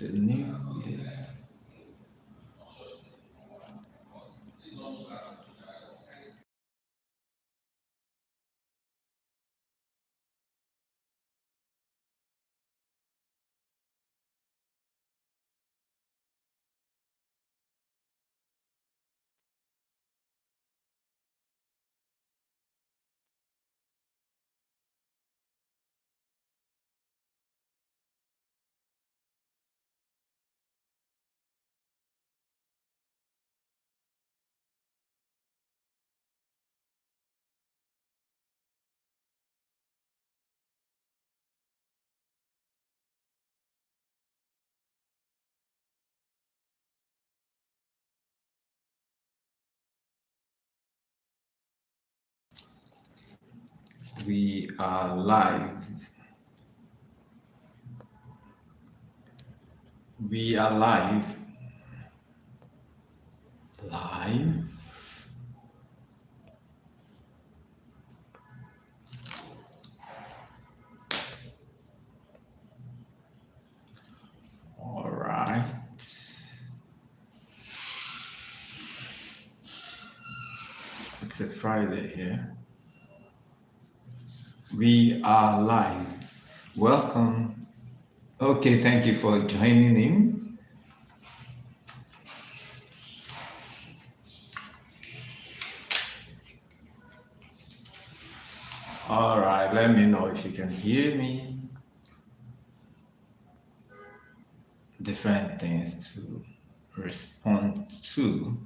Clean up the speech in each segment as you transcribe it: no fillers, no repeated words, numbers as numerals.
It's a new day. We are live. We are live. Live. All right. It's a Friday here. We are live. Welcome. Okay, thank you for joining in. All right, let me know if you can hear me. Different things to respond to.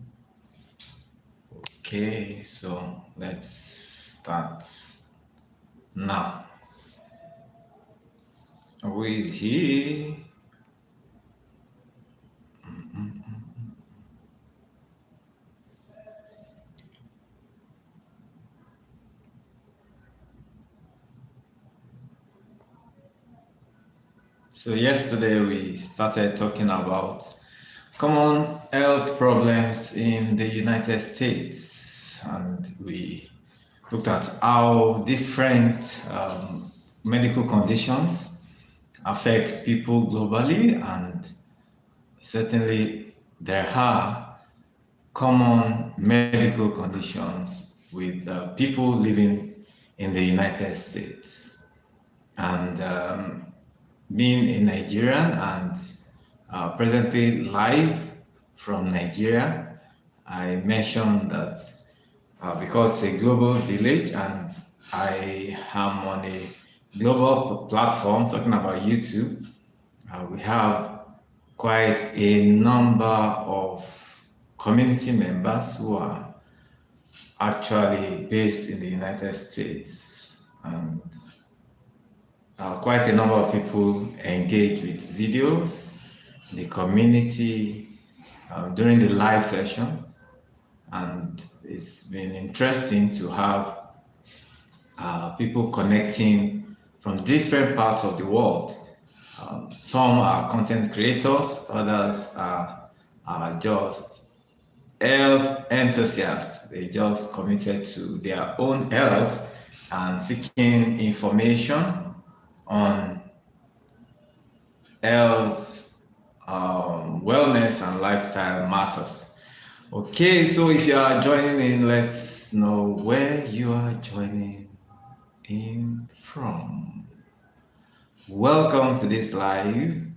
Okay, so let's start now. Who is here? So yesterday we started talking about common health problems in the United States, and we looked at how different medical conditions affect people globally, and certainly there are common medical conditions with people living in the United States. And being a Nigerian and presently live from Nigeria, I mentioned that because it's a global village and I am on a global platform talking about YouTube, we have quite a number of community members who are actually based in the United States, and quite a number of people engage with videos in the community during the live sessions, and it's been interesting to have people connecting from different parts of the world. Some are content creators, others are just health enthusiasts. They just committed to their own health and seeking information on health, wellness, and lifestyle matters. Okay, so if you are joining in, let's know where you are joining in from. Welcome to this live.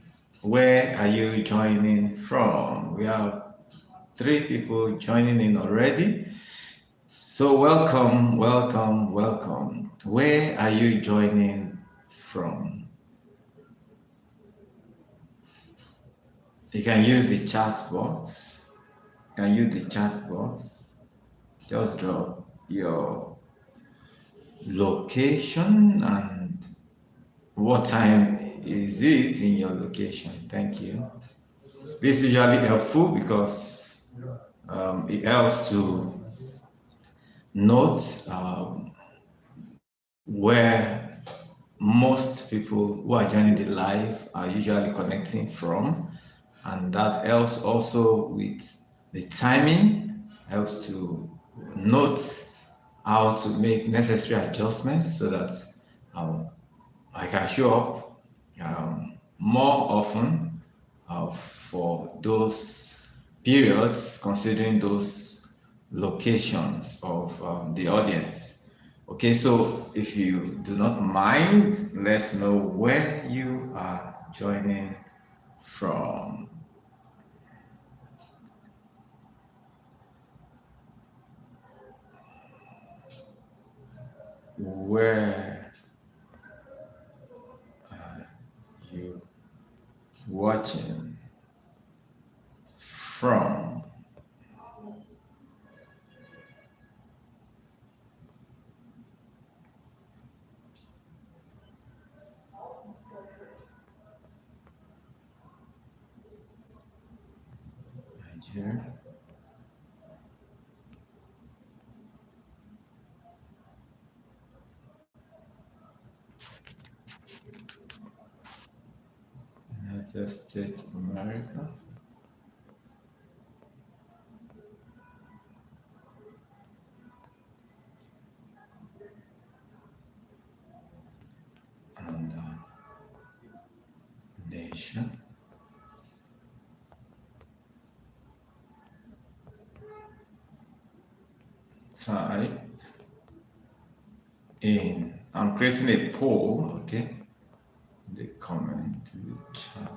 Where are you joining from? We have 3 people joining in already. So welcome, welcome, welcome. Where are you joining from? You can use the chat box. You can use the chat box. Just drop your location and what time is it in your location. Thank you. This is usually helpful because it helps to note where most people who are joining the live are usually connecting from, and that helps also with the timing, helps to note how to make necessary adjustments so that I can show up more often for those periods, considering those locations of the audience. Okay, so if you do not mind, let's know where you are joining from. Where you watching from? Nigeria, United States of America, and nation. Type in. I'm creating a poll, okay? The comment to the chat.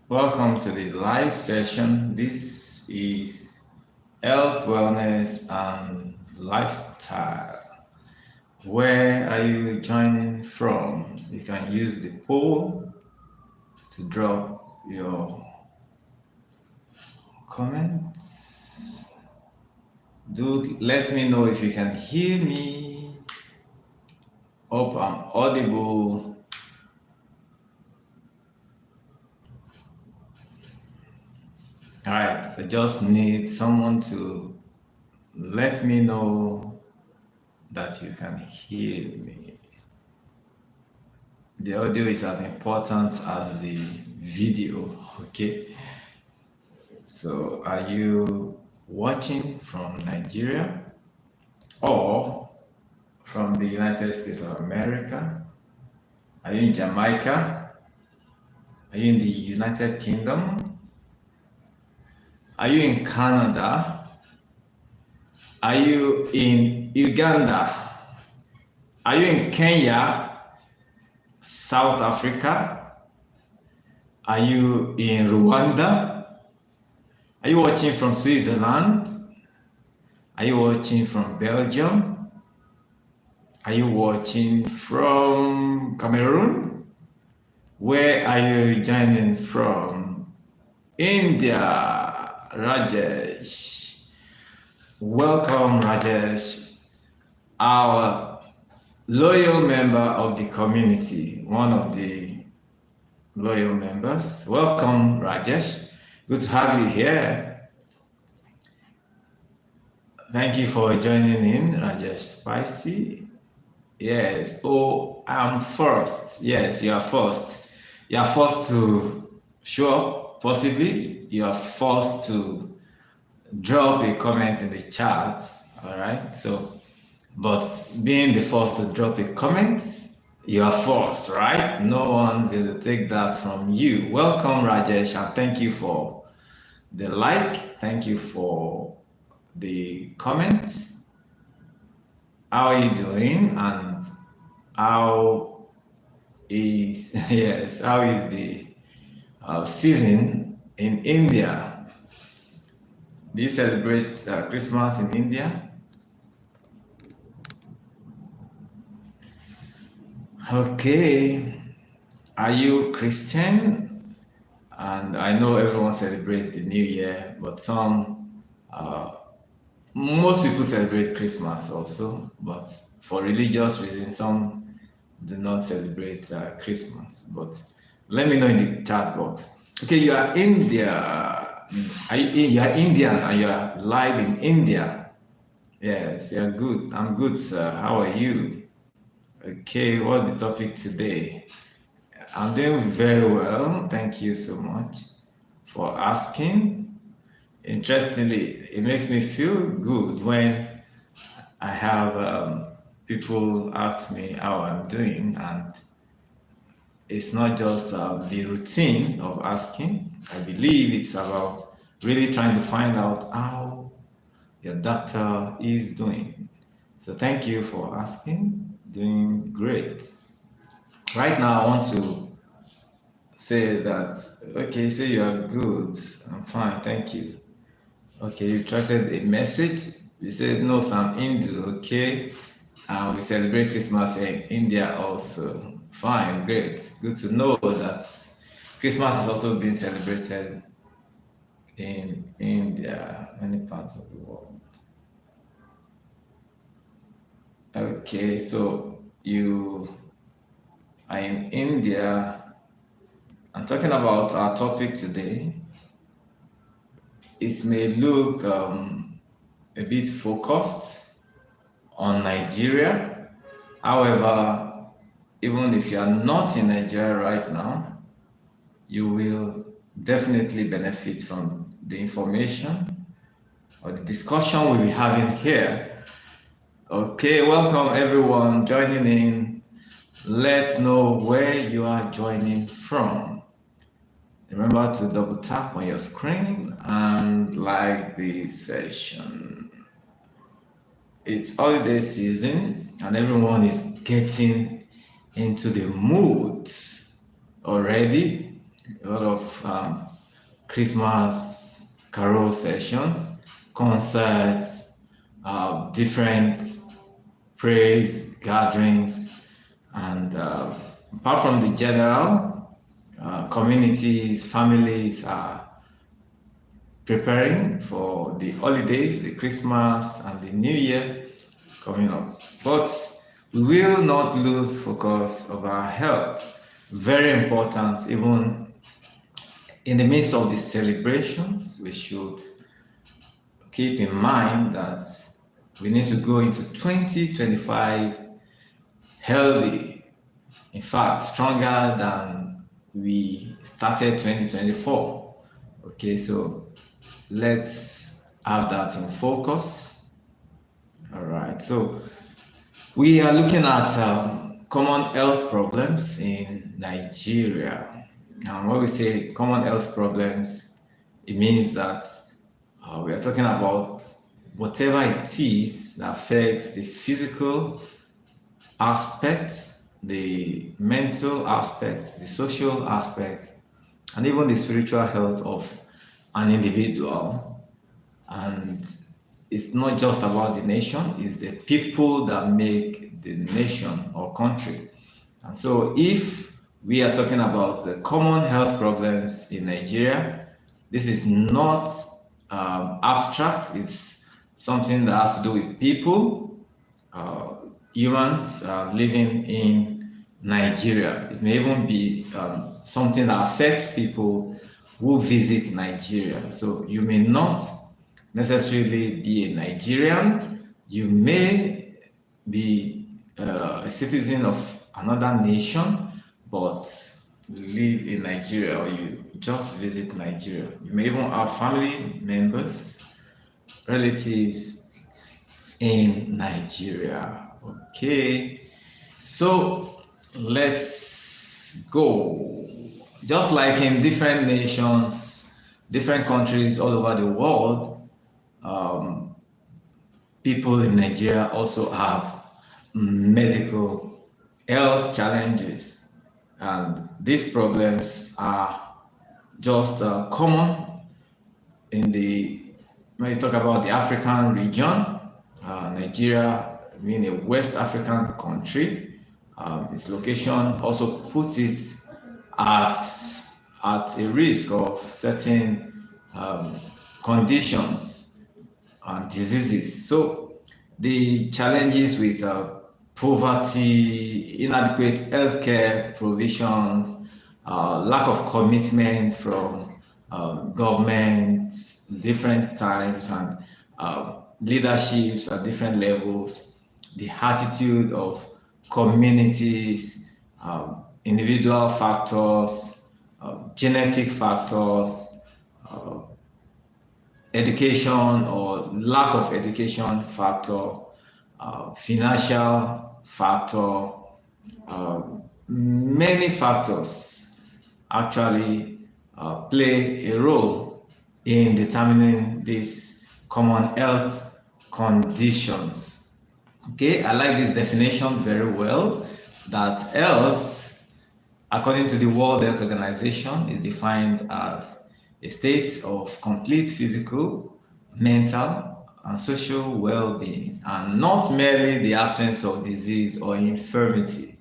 Welcome to the live session. This is health, wellness, and lifestyle. Where are you joining from? You can use the poll to drop your comments. Do let me know if you can hear me. Hope I'm audible. All right, I just need someone to let me know that you can hear me. The audio is as important as the video, okay? So, are you watching from Nigeria or from the United States of America? Are you in Jamaica? Are you in the United Kingdom? Are you in Canada? Are you in Uganda? Are you in Kenya? South Africa? Are you in Rwanda? Are you watching from Switzerland? Are you watching from Belgium? Are you watching from Cameroon? Where are you joining from? India. Rajesh. Welcome, Rajesh, our loyal member of the community, one of the loyal members. Welcome, Rajesh. Good to have you here. Thank you for joining in, Rajesh Spicy. Yes. Oh, I'm first. Yes, you are first. You are forced to show up, possibly. You are forced to drop a comment in the chat. All right. So, but being the first to drop a comment, you are first, right? No one's going to take that from you. Welcome, Rajesh, and thank you for the like. Thank you for the comment. How are you doing? And how is yes? How is the season in India? Do you celebrate Christmas in India? Okay. Are you Christian? And I know everyone celebrates the New Year, but most people celebrate Christmas also. But for religious reasons, some do not celebrate Christmas. But let me know in the chat box. Okay, you are India. You are Indian and you are live in India. Yes, you're good. I'm good, sir. How are you? Okay, what's the topic today? I'm doing very well. Thank you so much for asking. Interestingly, it makes me feel good when I have people ask me how I'm doing, and it's not just the routine of asking. I believe it's about really trying to find out how your doctor is doing. So thank you for asking. Doing great. Right now, I want to say that, okay, say you are good. I'm fine, thank you. Okay, you trusted a message. You said, no, I'm Hindu, okay? We celebrate Christmas in India also. Fine, great. Good to know that Christmas is also being celebrated in India, many parts of the world. Okay, so you are in India. I'm talking about our topic today. It may look a bit focused on Nigeria. However, even if you are not in Nigeria right now, you will definitely benefit from the information or the discussion we'll be having here. Okay, welcome everyone joining in. Let's know where you are joining from. Remember to double tap on your screen and like the session. It's holiday season and everyone is getting into the mood already. A lot of Christmas carol sessions, concerts, different praise gatherings, and apart from the general, communities, families are preparing for the holidays, the Christmas and the New Year coming up. But we will not lose focus of our health. Very important, even in the midst of the celebrations, we should keep in mind that we need to go into 2025 healthy. In fact, stronger than we started 2024. Okay, so let's have that in focus. All right, so we are looking at common health problems in Nigeria. And when we say common health problems, it means that we are talking about whatever it is that affects the physical aspect, the mental aspect, the social aspect, and even the spiritual health of an individual. And it's not just about the nation, it's the people that make the nation or country. And so if we are talking about the common health problems in Nigeria, this is not abstract, it's something that has to do with people, humans living in Nigeria. It may even be something that affects people who visit Nigeria. So you may not necessarily be a Nigerian, you may be a citizen of another nation, but live in Nigeria or you just visit Nigeria. You may even have family members, relatives in Nigeria. Okay, so let's go. Just like in different nations, different countries all over the world, people in Nigeria also have medical health challenges, and these problems are just common in the when you talk about the African region. Nigeria being a West African country, its location also puts it at a risk of certain conditions and diseases. So the challenges with poverty, inadequate healthcare provisions, lack of commitment from governments different times, and leaderships at different levels, the attitude of communities, individual factors, genetic factors, education or lack of education factor, financial factor, many factors actually play a role in determining these common health conditions. Okay, I like this definition very well, that health, according to the World Health Organization, is defined as a state of complete physical, mental, and social well being, and not merely the absence of disease or infirmity.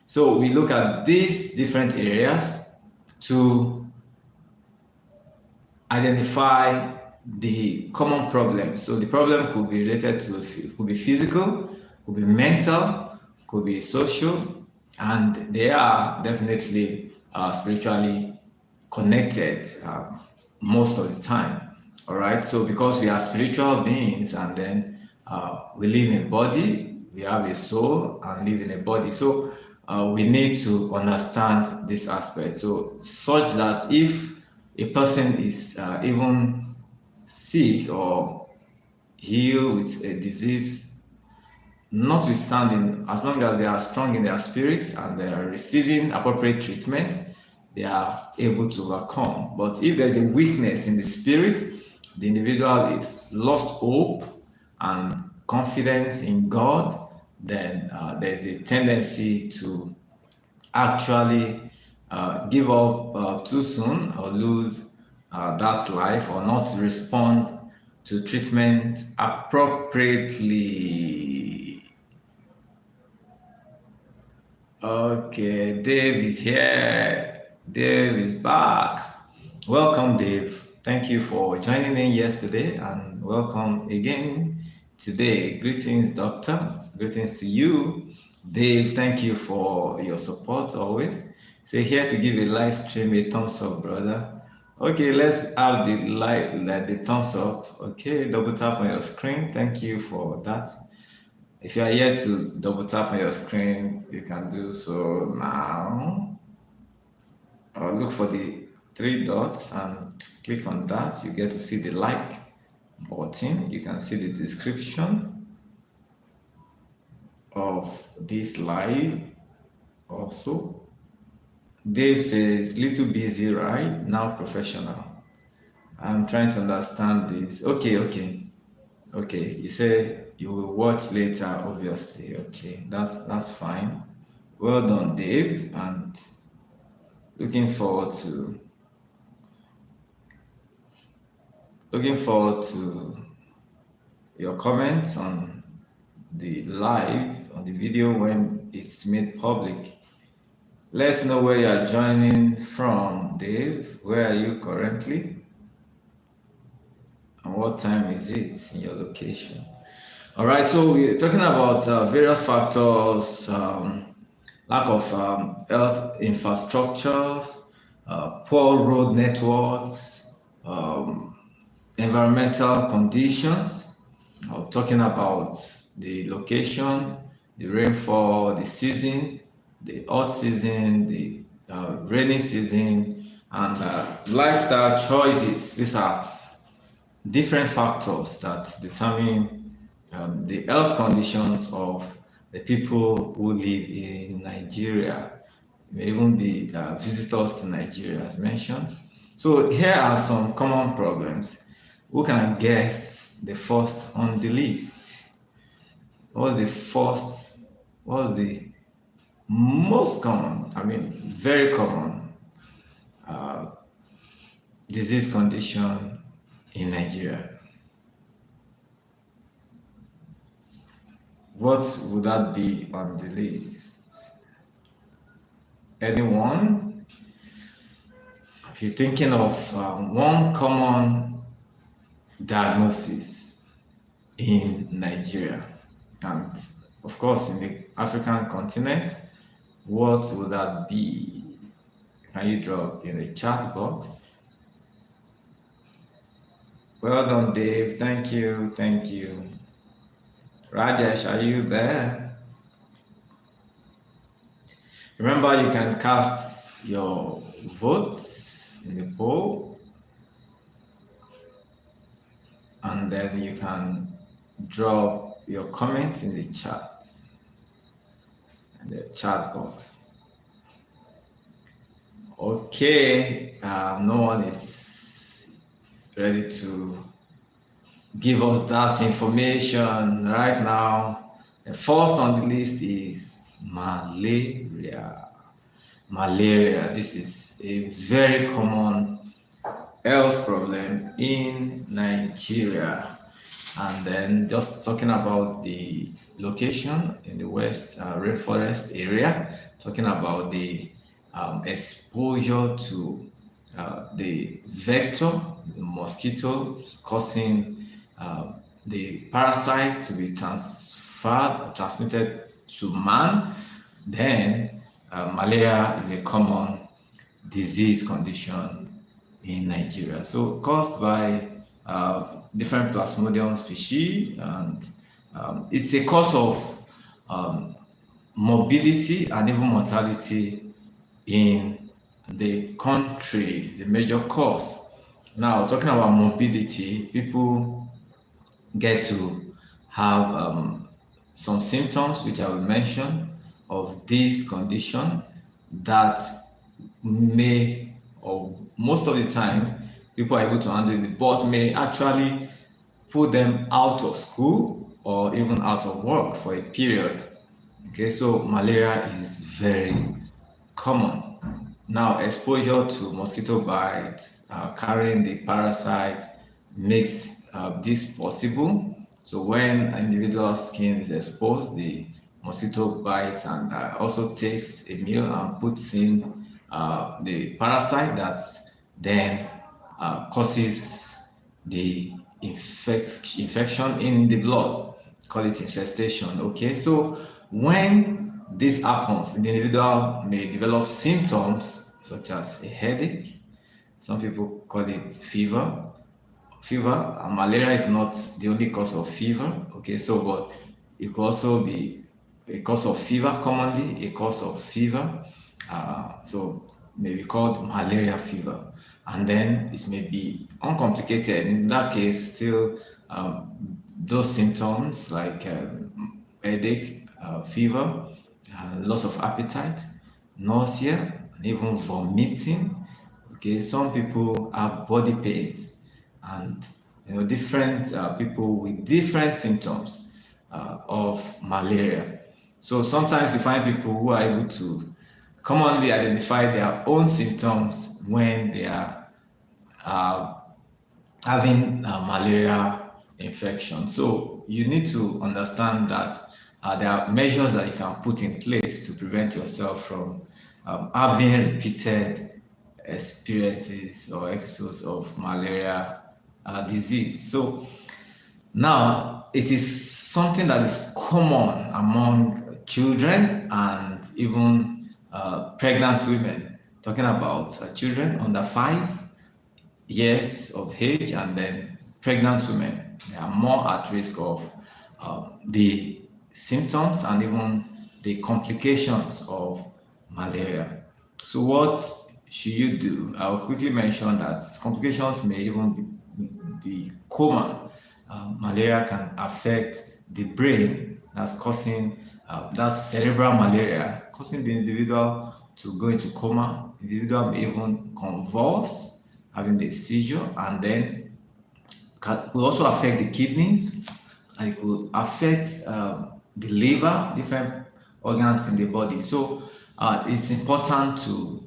So we look at these different areas to identify the common problems. So the problem could be related to, could be physical, could be mental, could be social, and they are definitely spiritually connected most of the time. All right. So because we are spiritual beings, and then we live in a body, we have a soul and live in a body. So we need to understand this aspect. So such that if a person is even sick or healed with a disease, notwithstanding, as long as they are strong in their spirit and they are receiving appropriate treatment, they are able to overcome. But if there's a weakness in the spirit, the individual is lost hope and confidence in God, then there's a tendency to actually give up too soon, or lose that life, or not respond to treatment appropriately. Okay, Dave is here. Dave is back. Welcome, Dave. Thank you for joining in yesterday, and welcome again today. Greetings, Doctor. Greetings to you. Dave, thank you for your support always. So here to give a live stream a thumbs up, brother. Okay, let's have the the thumbs up. Okay, double tap on your screen. Thank you for that. If you are here to double tap on your screen, you can do so now. Or look for the three dots and click on that. You get to see the like button. You can see the description of this live also. Dave says, little busy, right? Now professional. I'm trying to understand this. Okay. You say you will watch later, obviously. Okay, that's fine. Well done, Dave, and looking forward to your comments on the live, on the video when it's made public. Let's know where you are joining from, Dave. Where are you currently? And what time is it in your location? All right, so we're talking about various factors, lack of health infrastructures, poor road networks, environmental conditions. Talking about the location, the rainfall, the season, the hot season, the rainy season, and lifestyle choices. These are different factors that determine the health conditions of the people who live in Nigeria. It may even be visitors to Nigeria, as mentioned. So here are some common problems. Who can guess the first on the list? What's the first? What's the most common? I mean, very common disease condition in Nigeria. What would that be on the list? Anyone? If you're thinking of one common diagnosis in Nigeria, and of course in the African continent, what would that be? Can you drop in the chat box? Well done, Dave. Thank you. Thank you. Rajesh, are you there? Remember, you can cast your votes in the poll, and then you can drop your comments in the chat box. Okay, no one is ready to give us that information right now. The first on the list is malaria. Malaria. This is a very common health problem in Nigeria. And then just talking about the location in the West Rainforest area, talking about the exposure to the vector, the mosquitoes causing the parasite to be transmitted to man, then malaria is a common disease condition in Nigeria. So caused by different plasmodium species, and it's a cause of morbidity and even mortality in the country, the major cause. Now, talking about morbidity, people get to have some symptoms, which I will mention, of this condition that may, or most of the time, people are able to handle it, but may actually put them out of school or even out of work for a period. Okay, so malaria is very common. Now, exposure to mosquito bites, carrying the parasite makes this possible. So when an individual's skin is exposed, the mosquito bites and also takes a meal and puts in the parasite that then causes the infection in the blood. Call it infestation. Okay, so when this happens, the individual may develop symptoms such as a headache. Some people call it fever. And malaria is not the only cause of fever. Okay, so but it could also be a cause of fever, commonly a cause of fever. So may be called malaria fever. And then it may be uncomplicated. In that case, still those symptoms like headache, fever, loss of appetite, nausea, and even vomiting. Okay, some people have body pains, and different people with different symptoms of malaria. So sometimes you find people who are able to commonly identify their own symptoms when they are uh, having malaria infection. So you need to understand that there are measures that you can put in place to prevent yourself from having repeated experiences or episodes of malaria disease. So now it is something that is common among children and even pregnant women. Talking about children under 5 years of age, and then pregnant women, they are more at risk of the symptoms and even the complications of malaria. So what should you do? I'll quickly mention that complications may even be common. Malaria can affect the brain, that's causing that's cerebral malaria, causing the individual to go into coma. The individual may even convulse, having a seizure, and then could also affect the kidneys, and it could affect the liver, different organs in the body. So it's important to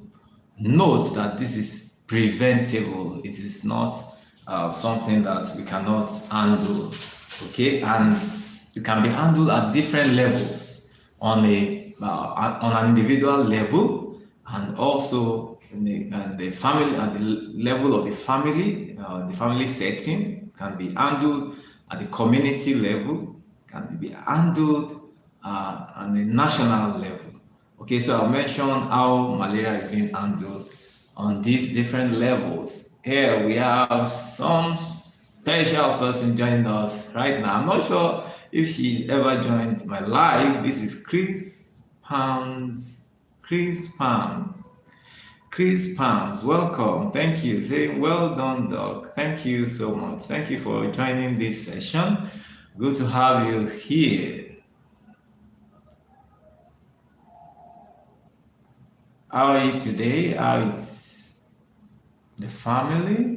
note that this is preventable. It is not something that we cannot handle. Okay, and it can be handled at different levels on an individual level, and also in the family, at the level of the family setting can be handled at the community level, can be handled on the national level. Okay, so I'll mention how malaria is being handled on these different levels. Here we have some special person joining us right now. I'm not sure if she's ever joined my live. This is Chris Palms. Chris Palms. Chris Palms, welcome. Thank you. Say well done, Doc. Thank you so much. Thank you for joining this session. Good to have you here. How are you today? How is the family?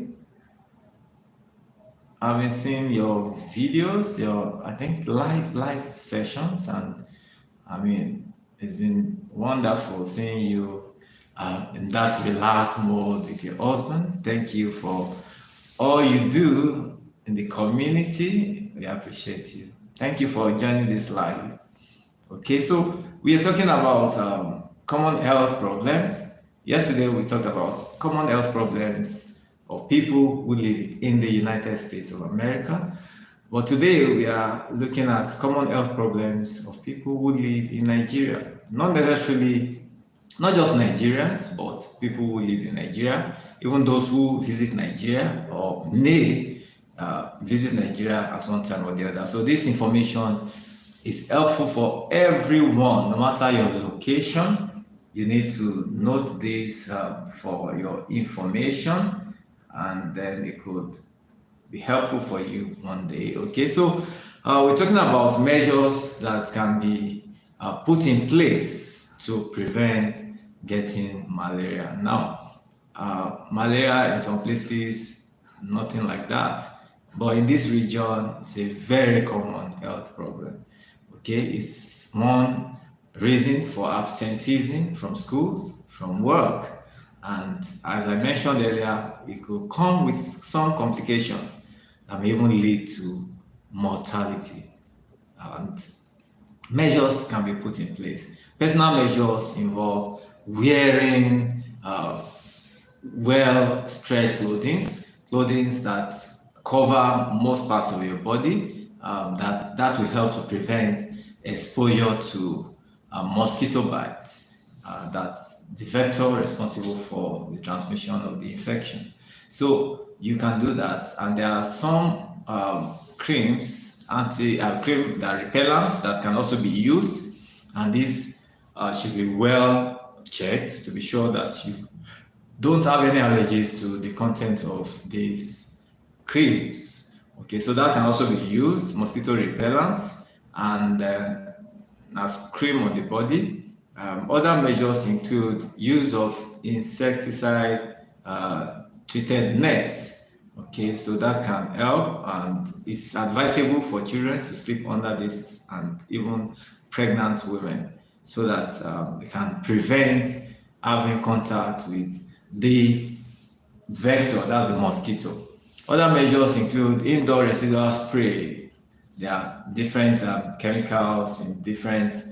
I've been seeing your videos, your I think live sessions, and I mean it's been wonderful seeing you in that relaxed mode with your husband. Thank you for all you do in the community. We appreciate you. Thank you for joining this live. Okay, so we are talking about common health problems. Yesterday we talked about common health problems of people who live in the United States of America. But today we are looking at common health problems of people who live in Nigeria. Not necessarily, not just Nigerians, but people who live in Nigeria, even those who visit Nigeria or may visit Nigeria at one time or the other. So this information is helpful for everyone, no matter your location. You need to note this for your information, and then it could be helpful for you one day. Okay, so we're talking about measures that can be put in place to prevent getting malaria. Now, malaria in some places, nothing like that, but in this region, it's a very common health problem. Okay, it's one reason for absenteeism from schools, from work, and as I mentioned earlier, it could come with some complications that may even lead to mortality. And measures can be put in place. Personal measures involve wearing well stretched clothing that cover most parts of your body. That will help to prevent exposure to mosquito bites. That's the vector responsible for the transmission of the infection. So you can do that, and there are some creams, cream that repellents that can also be used, and this should be well checked to be sure that you don't have any allergies to the content of these creams. Okay, so that can also be used, mosquito repellents, and as cream on the body. Other measures include use of insecticide treated nets. Okay, so that can help, and it's advisable for children to sleep under this, and even pregnant women, so that they can prevent having contact with the vector, that's the mosquito. Other measures include indoor residual spray. There are different chemicals in different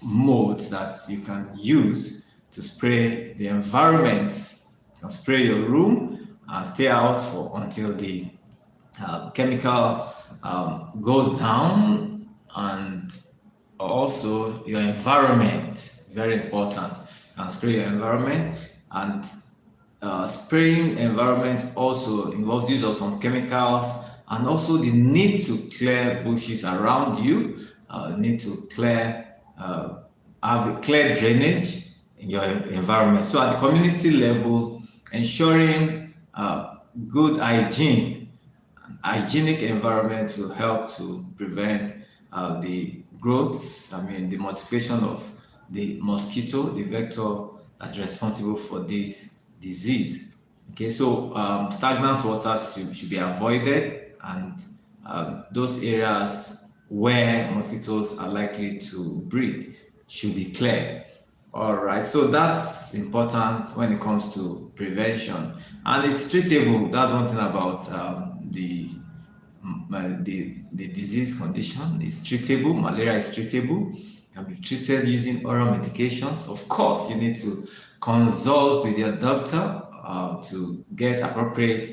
modes that you can use to spray the environment. You can spray your room and stay out for until the chemical goes down, and also your environment, very important. You can spray your environment, and spraying environment also involves use of some chemicals, and also the need to clear bushes around you, need to have a clear drainage in your environment. So at the community level, ensuring good hygienic environment will help to prevent the growth, the multiplication of the mosquito, the vector that's responsible for this disease. Okay, so stagnant waters should be avoided, and those areas where mosquitoes are likely to breed should be cleared. All right, so that's important when it comes to prevention, and it's treatable. That's one thing about the disease condition. Is treatable. Malaria is treatable. Can be treated using oral medications. Of course, you need to consult with your doctor to get appropriate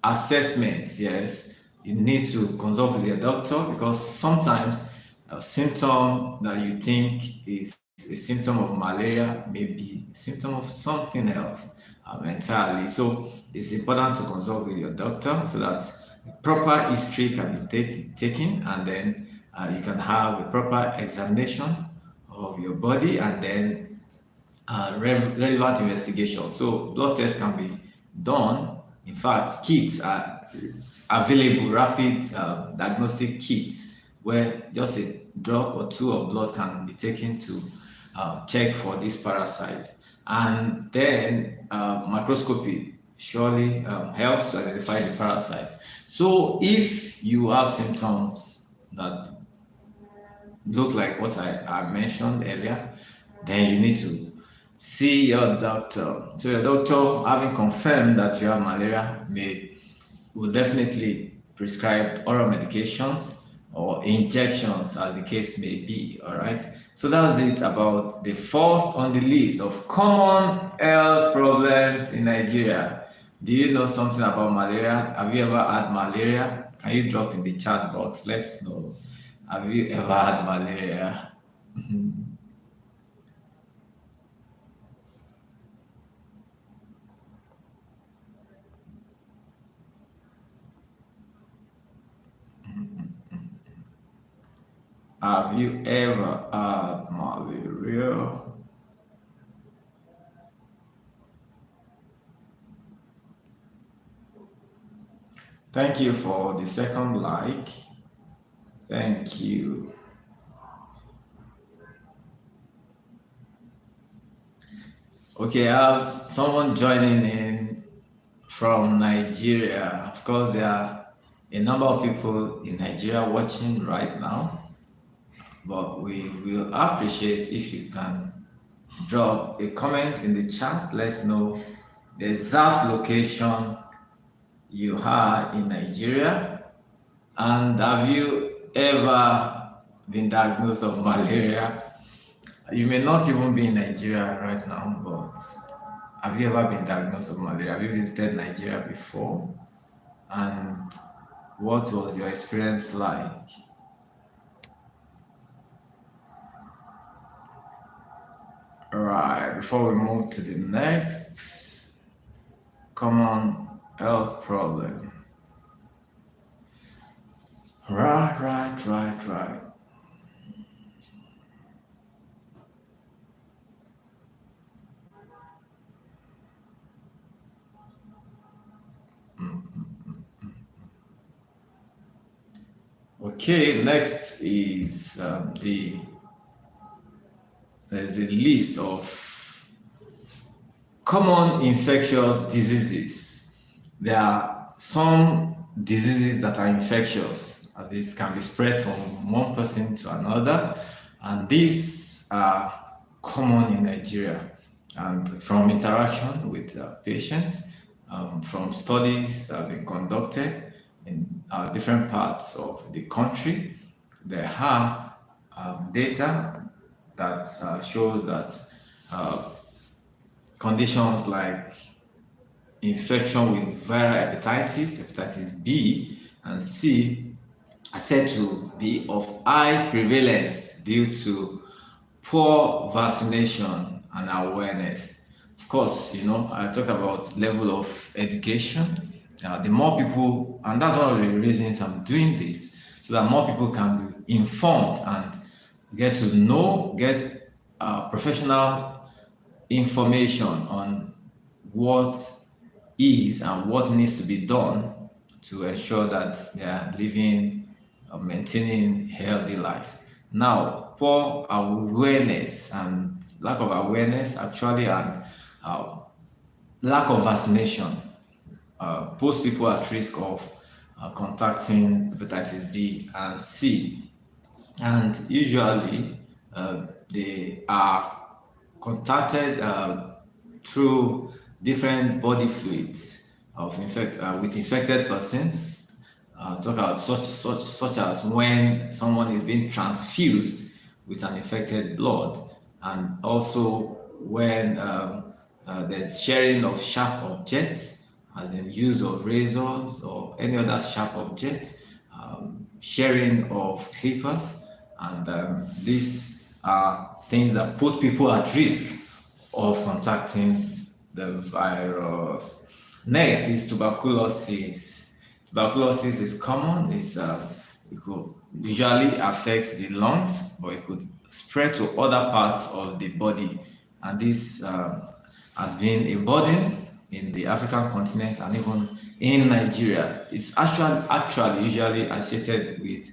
assessment. Yes, you need to consult with your doctor, because sometimes a symptom that you think is a symptom of malaria may be a symptom of something else. entirely. So it's important to consult with your doctor so that proper history can be taken, and then you can have a proper examination of your body, and then relevant investigation. So blood tests can be done. In fact, kits are available, rapid diagnostic kits, where just a drop or two of blood can be taken to check for this parasite. And then microscopy surely helps to identify the parasite. So if you have symptoms that look like what I mentioned earlier, then you need to see your doctor. So your doctor, having confirmed that you have malaria, will definitely prescribe oral medications or injections, as the case may be. All right. So that's it about the first on the list of common health problems in Nigeria. Do you know something about malaria? Have you ever had malaria? Can you drop in the chat box? Let's know. Have you ever had malaria? Have you ever had malaria? Thank you for the second like. Thank you. Okay, I have someone joining in from Nigeria. Of course, there are a number of people in Nigeria watching right now, but we will appreciate if you can drop a comment in the chat. Let's know the exact location you are in Nigeria, and have you ever been diagnosed of malaria? You may not even be in Nigeria right now, but have you ever been diagnosed with malaria? Have you visited Nigeria before? And what was your experience like? Right, before we move to the next common health problem. Right. Okay, next is there's a list of common infectious diseases. There are some diseases that are infectious, as this can be spread from one person to another, and these are common in Nigeria. And from interaction with patients, from studies that have been conducted in different parts of the country, there are data that shows that conditions like infection with viral hepatitis B and C, are said to be of high prevalence due to poor vaccination and awareness. Of course, I talked about level of education. The more people, and that's one of the reasons I'm doing this, so that more people can be informed and get to know, get professional information on what is and what needs to be done to ensure that they are living or maintaining healthy life. Now, poor awareness and lack of awareness actually, and lack of vaccination puts people at risk of contacting hepatitis B and C, and usually they are contacted through different body fluids with infected persons. Talk about such as when someone is being transfused with an infected blood, and also when there's sharing of sharp objects, as in use of razors or any other sharp object, sharing of clippers, and these are things that put people at risk of contacting the virus. Next is tuberculosis. Tuberculosis is common. It could usually affect the lungs, but it could spread to other parts of the body, and this has been a burden in the African continent and even in Nigeria. It's actually usually associated with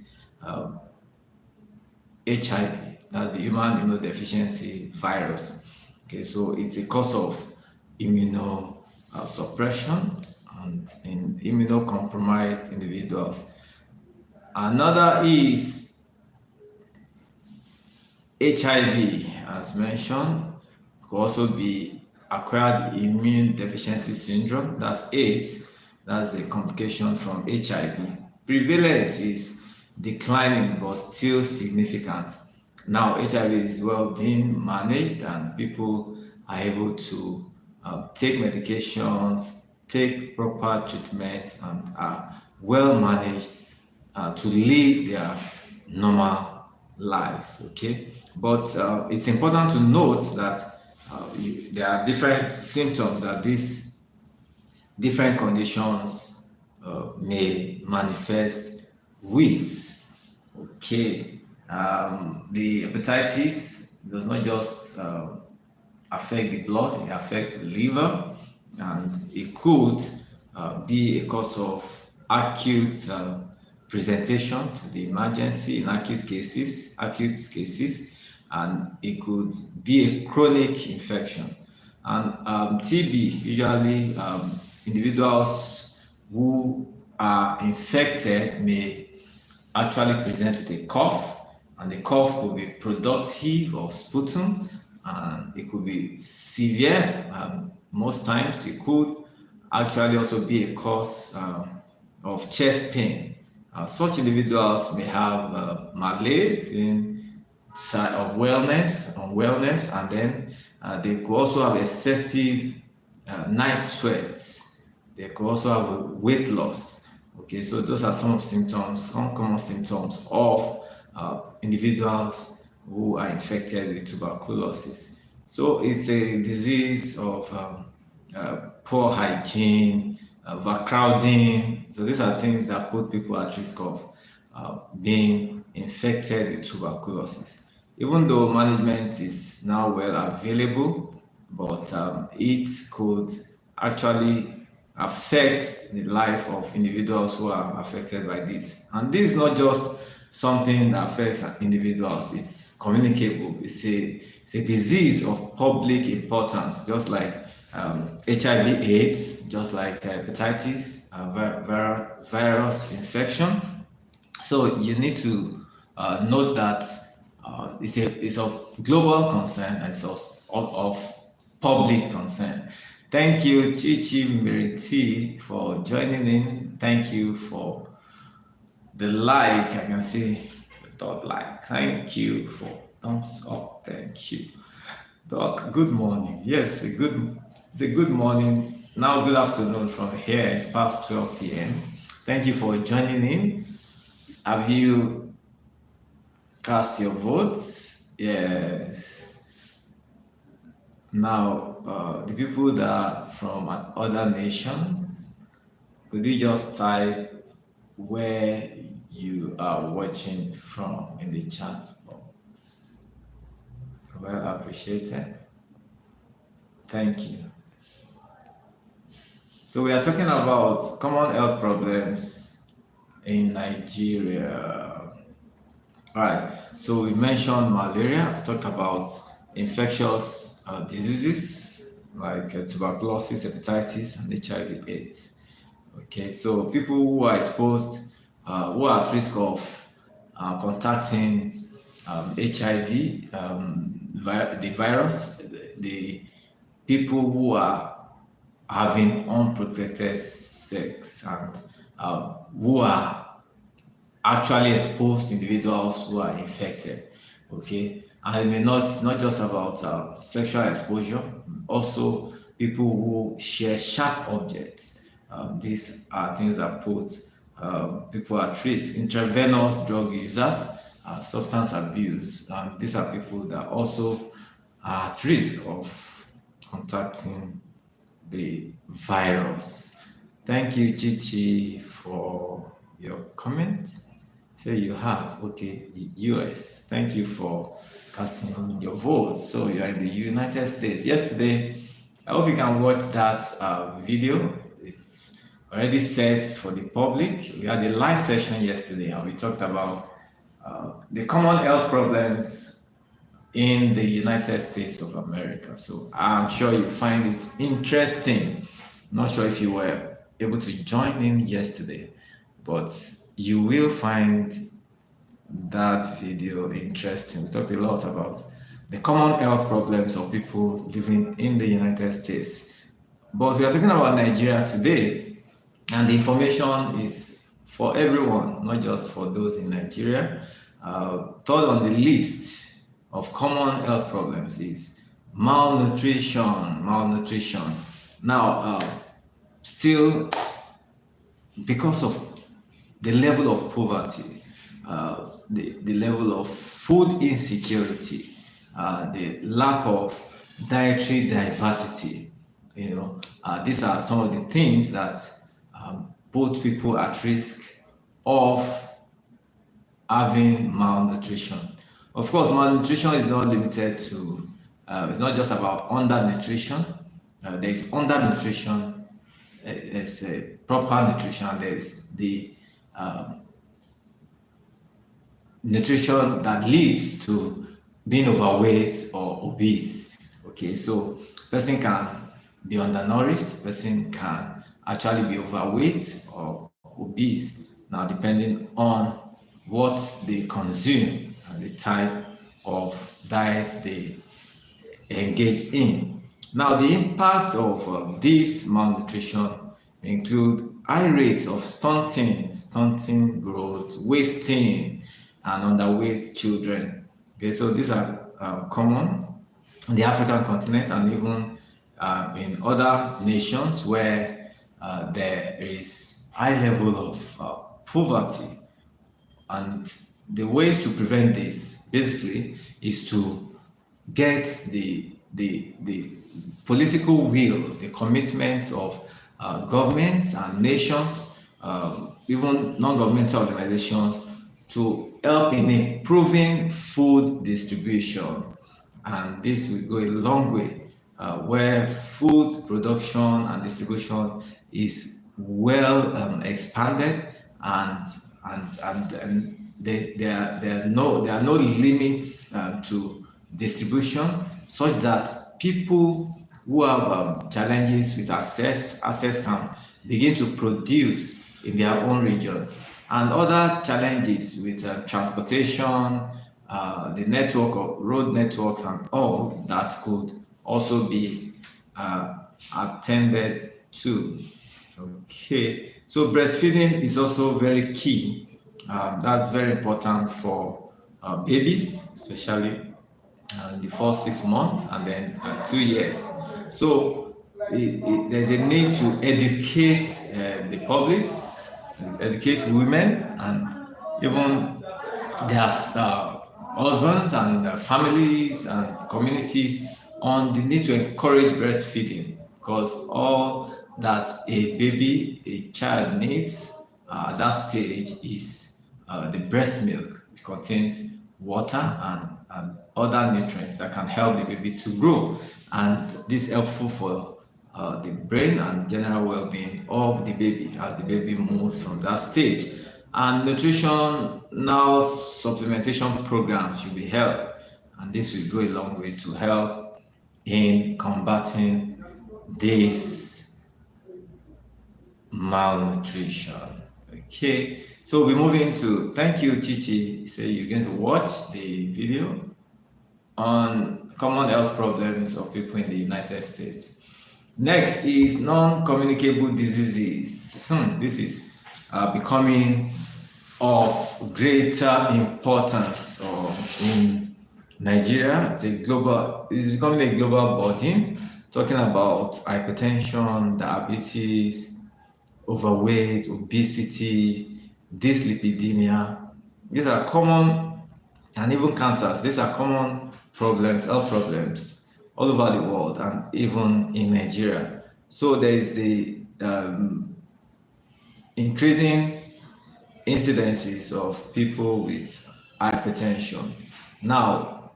HIV, that's the human immunodeficiency virus. Okay, so it's a cause of immunosuppression and in immunocompromised individuals. Another is HIV, as mentioned, could also be acquired immune deficiency syndrome. That's AIDS. That's a complication from HIV. Prevalence is declining but still significant. Now, HIV is well being managed, and people are able to take medications, take proper treatment, and are well managed to live their normal lives. Okay, but it's important to note that there are different symptoms that these different conditions may manifest with. Okay, the hepatitis does not just affect the blood, it affects the liver, and it could be a cause of acute presentation to the emergency in acute cases, and it could be a chronic infection. And TB, usually individuals who are infected may actually present with a cough, and the cough could be productive of sputum, and it could be severe. Most times, it could actually also be a cause of chest pain. Such individuals may have malaise in side of wellness, and then they could also have excessive night sweats. They could also have weight loss. Okay, so those are some common symptoms of individuals who are infected with tuberculosis. So it's a disease of poor hygiene, overcrowding. So these are things that put people at risk of being infected with tuberculosis. Even though management is now well available, but it could actually affect the life of individuals who are affected by this. And this is not just something that affects individuals, it's communicable. It's a disease of public importance, just like HIV/AIDS, just like hepatitis, virus infection. So you need to note that it's of global concern, and it's of public concern. Thank you, Chichi Meriti, for joining in. Thank you for the like. I can see the dot like. Thank you for thumbs up. Thank you. Doc, good morning. Yes, it's a good morning. Now, good afternoon from here. It's past 12 p.m. Thank you for joining in. Have you cast your votes? Yes. Now, the people that are from other nations, could you just type where you are watching from in the chat box? Well appreciated. Thank you. So we are talking about common health problems in Nigeria. All right. So we mentioned malaria. We talked about infectious diseases like tuberculosis, hepatitis, and HIV/AIDS. Okay. So people who are exposed, who are at risk of contacting HIV, the virus, the people who are having unprotected sex, and who are actually exposed to individuals who are infected. Okay, and it may not just about sexual exposure, also people who share sharp objects. These are things that put people at risk. Intravenous drug users, substance abuse, these are people that also are at risk of contacting the virus. Thank you, Chichi, for your comment. Say you have, okay, US. Thank you for casting your vote. So you are in the United States. Yesterday, I hope you can watch that video. It's already set for the public. We had a live session yesterday and we talked about the common health problems in the United States of America. So I'm sure you find it interesting. Not sure if you were able to join in yesterday, but you will find that video interesting. We talked a lot about the common health problems of people living in the United States. But we are talking about Nigeria today, and the information is for everyone, not just for those in Nigeria. Third on the list of common health problems is malnutrition. Malnutrition. Now, still, because of the level of poverty, the level of food insecurity, the lack of dietary diversity, these are some of the things that put people at risk of having malnutrition. Of course, malnutrition is not limited to, it's not just about undernutrition. There is undernutrition, there's a proper nutrition, there is the nutrition that leads to being overweight or obese. Okay, so person can be undernourished, person can actually be overweight or obese. Now, depending on what they consume and the type of diet they engage in. Now, the impact of this malnutrition include high rates of stunting growth, wasting, and underweight children. Okay, so these are common in the African continent and even in other nations where there is high level of poverty. And the ways to prevent this basically is to get the political will, the commitment of governments and nations, even non-governmental organizations, to help in improving food distribution. And this will go a long way where food production and distribution is well expanded, and there are no limits to distribution, such that people who have challenges with access can begin to produce in their own regions, and other challenges with transportation, the network of road networks and all that could also be attended to. Okay, so breastfeeding is also very key. That's very important for babies, especially the first 6 months and then 2 years. So there's a need to educate the public, educate women, and even their husbands and families and communities on the need to encourage breastfeeding, because all that a baby, a child needs at that stage is the breast milk, which contains water and other nutrients that can help the baby to grow. And this is helpful for the brain and general well-being of the baby as the baby moves from that stage. And nutritional supplementation programs should be held, and this will go a long way to help in combating this malnutrition. Okay, so we're moving to, thank you, Chichi. So you're going to watch the video on common health problems of people in the United States. Next is non-communicable diseases. This is becoming of greater importance in Nigeria. It's becoming a global body, talking about hypertension, diabetes, overweight, obesity, dyslipidemia. These are common, and even cancers. These are common problems, health problems all over the world and even in Nigeria. So there is the increasing incidences of people with hypertension. Now,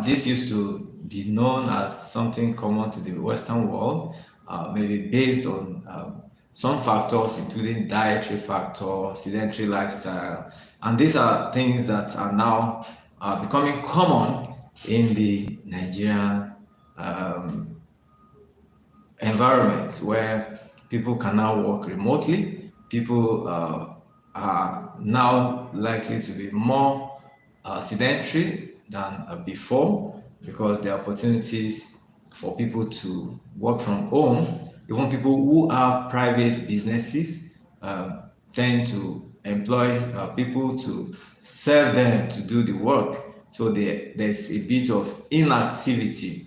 this used to be known as something common to the Western world, maybe based on some factors, including dietary factor, sedentary lifestyle, and these are things that are now becoming common in the Nigerian environment where people can now work remotely. People are now likely to be more sedentary than before because there are opportunities for people to work from home. Even people who have private businesses tend to employ people to serve them to do the work. So there's a bit of inactivity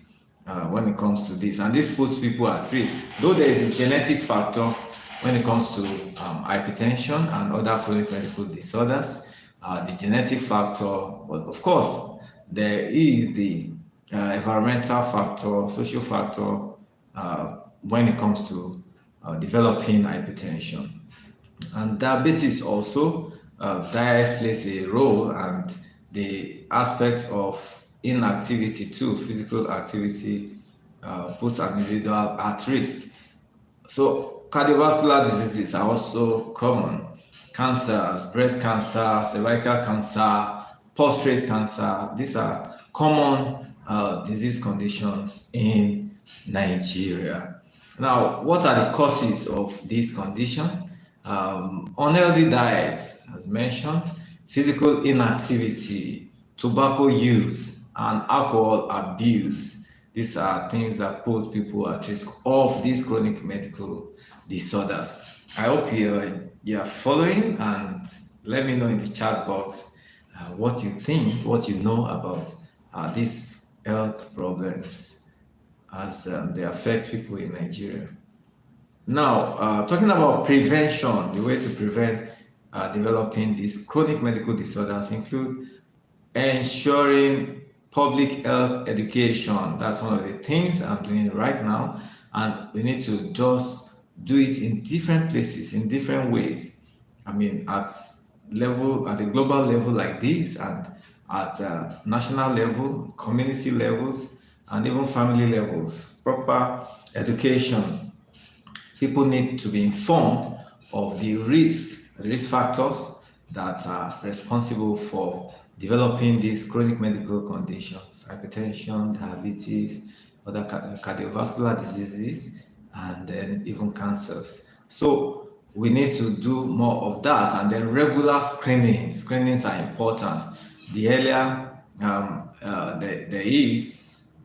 when it comes to this, and this puts people at risk. Though there is a genetic factor when it comes to hypertension and other chronic medical disorders, the genetic factor, but of course, there is the environmental factor, social factor when it comes to developing hypertension. And diabetes also, diet plays a role, and the aspect of inactivity too, physical activity, puts an individual at risk. So cardiovascular diseases are also common. Cancers, breast cancer, cervical cancer, prostate cancer. These are common disease conditions in Nigeria. Now, what are the causes of these conditions? Unhealthy diets, as mentioned, physical inactivity, tobacco use, and alcohol abuse. These are things that put people at risk of these chronic medical disorders. I hope you're following, and let me know in the chat box what you think, what you know about these health problems as they affect people in Nigeria. Now, talking about prevention, the way to prevent developing these chronic medical disorders include ensuring public health education. That's one of the things I'm doing right now, and we need to just do it in different places, in different ways. I mean, at the global level like this, and at national level, community levels, and even family levels. Proper education, people need to be informed of the risk factors that are responsible for developing these chronic medical conditions, hypertension, diabetes, other cardiovascular diseases, and then even cancers. So we need to do more of that, and then regular screenings. Screenings are important. The earlier there is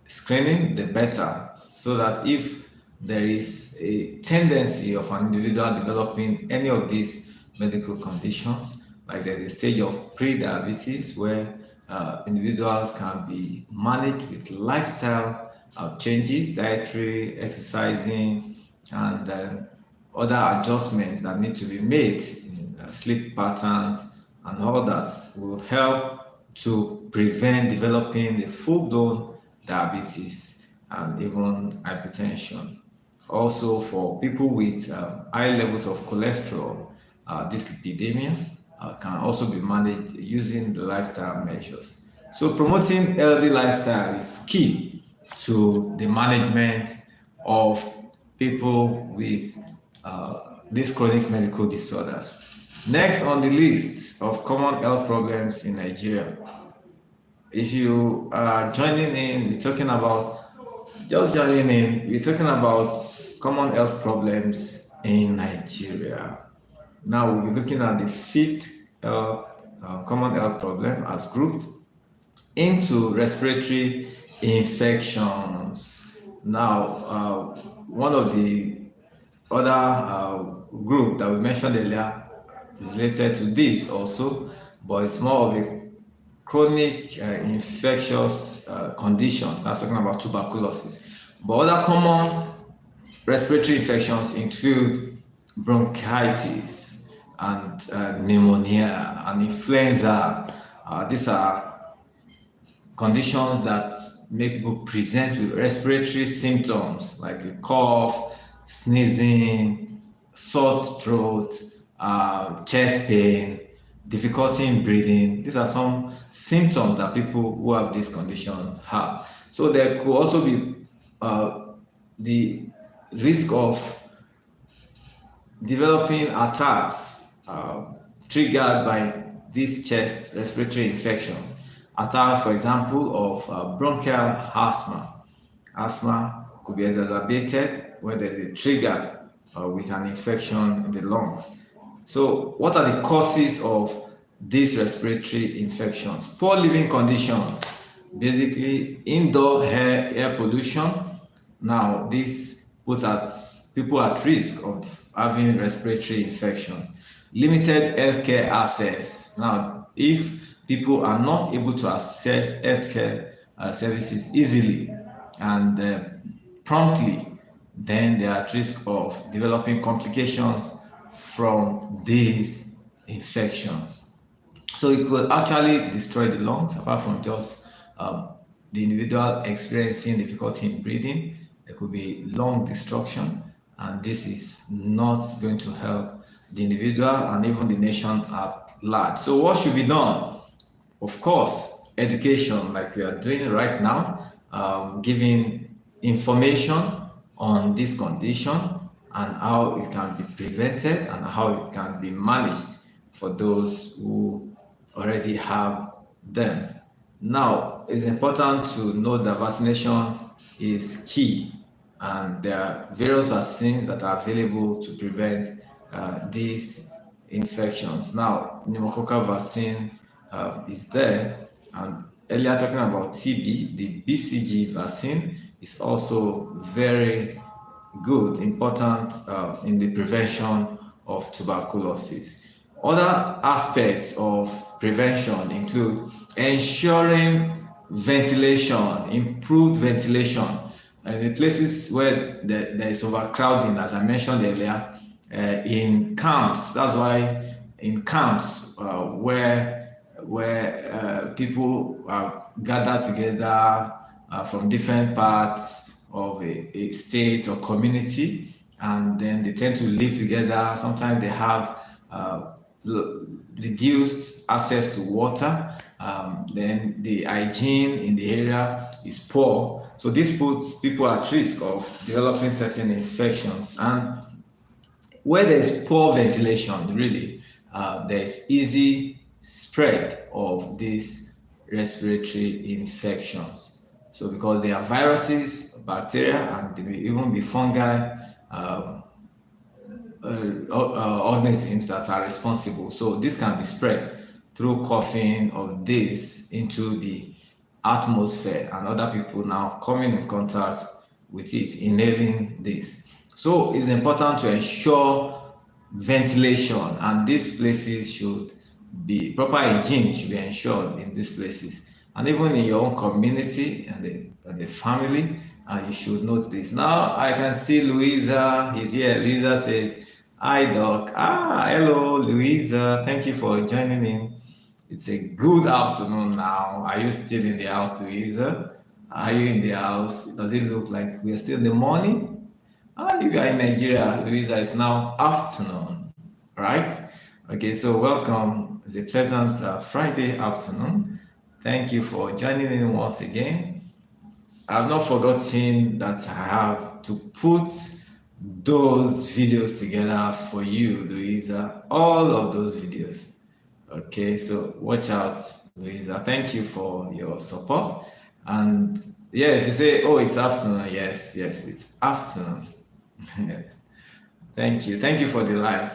screening, the better, so that if there is a tendency of an individual developing any of these medical conditions, like there's a stage of pre-diabetes where individuals can be managed with lifestyle changes, dietary, exercising, and other adjustments that need to be made in sleep patterns, and all that will help to prevent developing the full-blown diabetes and even hypertension. Also, for people with high levels of cholesterol, dyslipidemia can also be managed using the lifestyle measures. So, promoting healthy lifestyle is key to the management of people with these chronic medical disorders. Next on the list of common health problems in Nigeria, if you are joining in, we're talking about just joining in, we're talking about common health problems in Nigeria. Now we'll be looking at the fifth common health problem as grouped into respiratory infections. Now, one of the other group that we mentioned earlier is related to this also, but it's more of a chronic infectious condition. That's talking about tuberculosis. But other common respiratory infections include bronchitis and pneumonia and influenza. These are conditions that make people present with respiratory symptoms like a cough, sneezing, sore throat, chest pain, difficulty in breathing. These are some symptoms that people who have these conditions have. So there could also be the risk of developing attacks triggered by these chest respiratory infections. Attacks, for example, of bronchial asthma. Asthma could be exacerbated when there's a trigger with an infection in the lungs. So, what are the causes of these respiratory infections? Poor living conditions, basically indoor air pollution. Now, this puts people at risk of having respiratory infections. Limited healthcare access. Now, if people are not able to access healthcare services easily and promptly, then they are at risk of developing complications from these infections. So it could actually destroy the lungs, apart from just the individual experiencing difficulty in breathing. There could be lung destruction, and this is not going to help the individual and even the nation at large. So, what should be done? Of course, education, like we are doing right now, giving information on this condition and how it can be prevented and how it can be managed for those who already have them. Now, it's important to know that vaccination is key, and there are various vaccines that are available to prevent these infections. Now, pneumococcal vaccine is there, and earlier talking about TB, the BCG vaccine is also very good, important in the prevention of tuberculosis. Other aspects of prevention include ensuring ventilation, improved ventilation. In places where there is overcrowding, as I mentioned earlier, in camps. That's why in camps where people are gathered together from different parts of a state or community, and then they tend to live together. Sometimes they have reduced access to water. Then the hygiene in the area is poor. So this puts people at risk of developing certain infections. And where there's poor ventilation, really, there's easy spread of these respiratory infections. So because they are viruses, bacteria, and they may even be fungi, organisms that are responsible. So this can be spread through coughing of this into the atmosphere, and other people now coming in contact with it, inhaling this. So it's important to ensure ventilation, and these places should be proper hygiene should be ensured in these places, and even in your own community and the family. You should note this. Now I can see Louisa is here. Louisa says, "Hi doc." Hello Louisa. Thank you for joining in. It's a good afternoon now. Are you still in the house, Louisa? Are you in the house? Does it look like we are still in the morning? If you are in Nigeria, Louisa, it's now afternoon, right? Okay, so welcome. It's a pleasant Friday afternoon. Thank you for joining in once again. I've not forgotten that I have to put those videos together for you, Louisa. All of those videos. Okay, so watch out, Louisa. Thank you for your support. And yes, you say, oh, it's afternoon. Yes, it's afternoon. Yes. Thank you. Thank you for the like.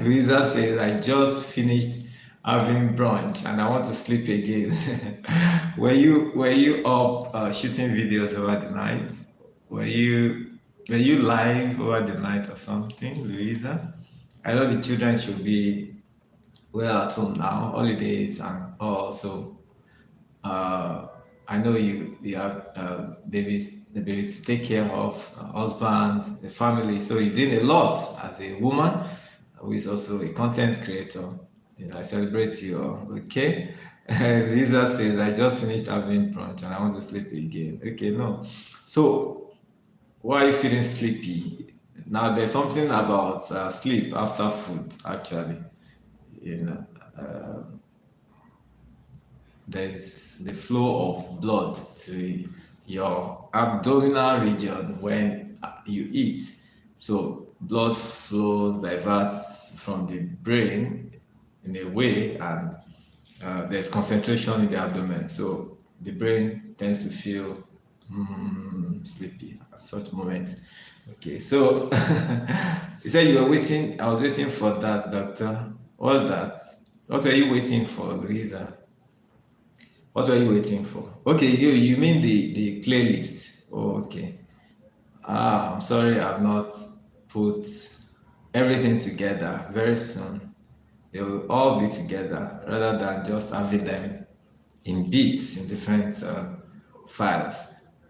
Louisa says, I just finished having brunch and I want to sleep again. were you up shooting videos over the night? Were you live over the night or something, Louisa? I know the children should be well at home now, holidays and all. So I know you have the baby to take care of, husband, the family. So you're doing a lot as a woman who is also a content creator. I celebrate you. Okay. Lisa says, I just finished having brunch and I want to sleep again. Okay, no. So, why are you feeling sleepy? Now, there's something about sleep after food, actually. You know, there's the flow of blood to your abdominal region when you eat. So blood flows, diverts from the brain in a way, and there's concentration in the abdomen. So the brain tends to feel sleepy at such moments. Okay, so you said you were waiting. I was waiting for that, doctor. What's that? What were you waiting for, Louisa? What were you waiting for? Okay, you mean the playlist? Oh, okay. I'm sorry, I've not put everything together. Very soon, they will all be together rather than just having them in bits in different files.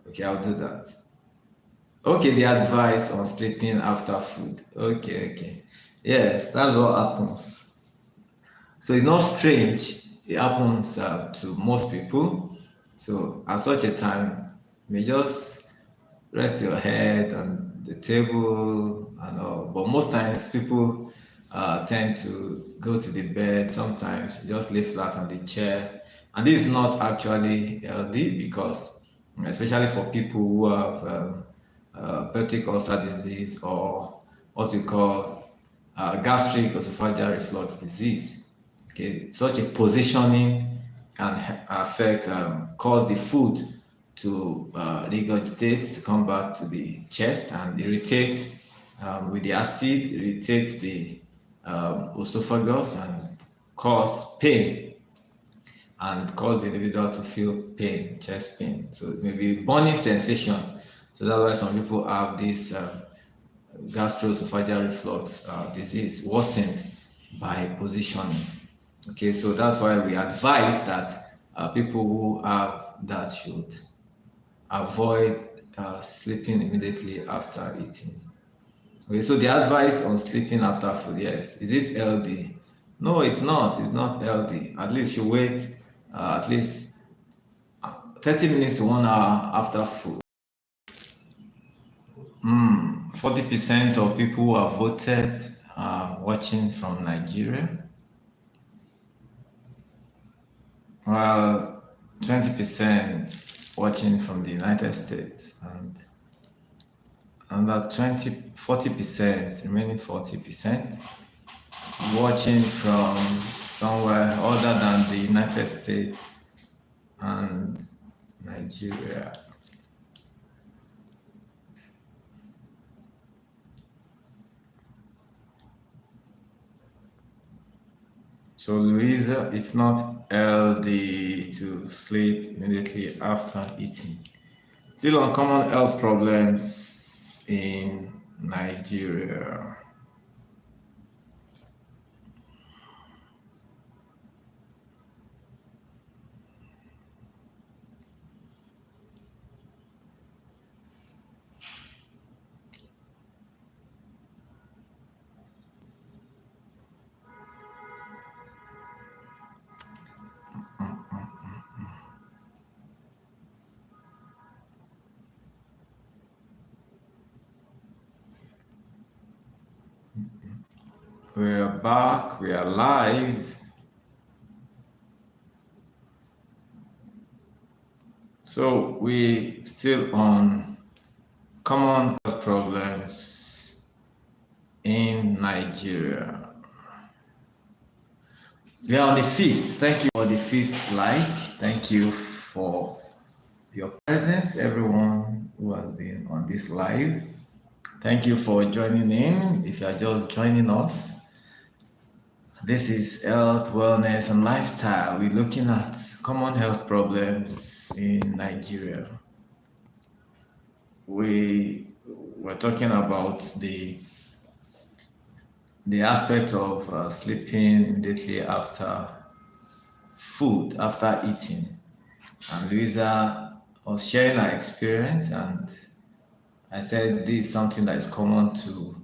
Okay, I'll do that. Okay, the advice on sleeping after food. Okay, okay. Yes, that's what happens. So it's not strange. It happens to most people. So at such a time, you may just rest your head on the table and all. But most times, people tend to go to the bed. Sometimes just lay flat on the chair, and this is not actually healthy because, especially for people who have peptic ulcer disease or what we call gastric esophageal reflux disease. Okay, such a positioning can affect, cause the food to regurgitate, to come back to the chest and irritate with the acid, irritate the esophagus and cause pain and cause the individual to feel pain, chest pain. So it may be burning sensation. So that's why some people have this gastroesophageal reflux disease worsened by positioning. Okay, so that's why we advise that people who have that should avoid sleeping immediately after eating. Okay, so the advice on sleeping after food, yes, is it healthy? No, it's not. It's not healthy. At least you wait at least 30 minutes to 1 hour after food. 40% of people who have voted are watching from Nigeria. Well, 20% watching from the United States, and that 40%, remaining 40% watching from somewhere other than the United States and Nigeria. So, Louisa, it's not healthy to sleep immediately after eating. Still on common health problems in Nigeria. We're back, we are live. So we still on common health problems in Nigeria. We are on the fifth. Thank you for the fifth like. Thank you for your presence, everyone who has been on this live. Thank you for joining in. If you are just joining us, this is health, wellness, and lifestyle. We're looking at common health problems in Nigeria. We were talking about the aspect of sleeping immediately after food, after eating. And Louisa was sharing her experience, and I said this is something that is common to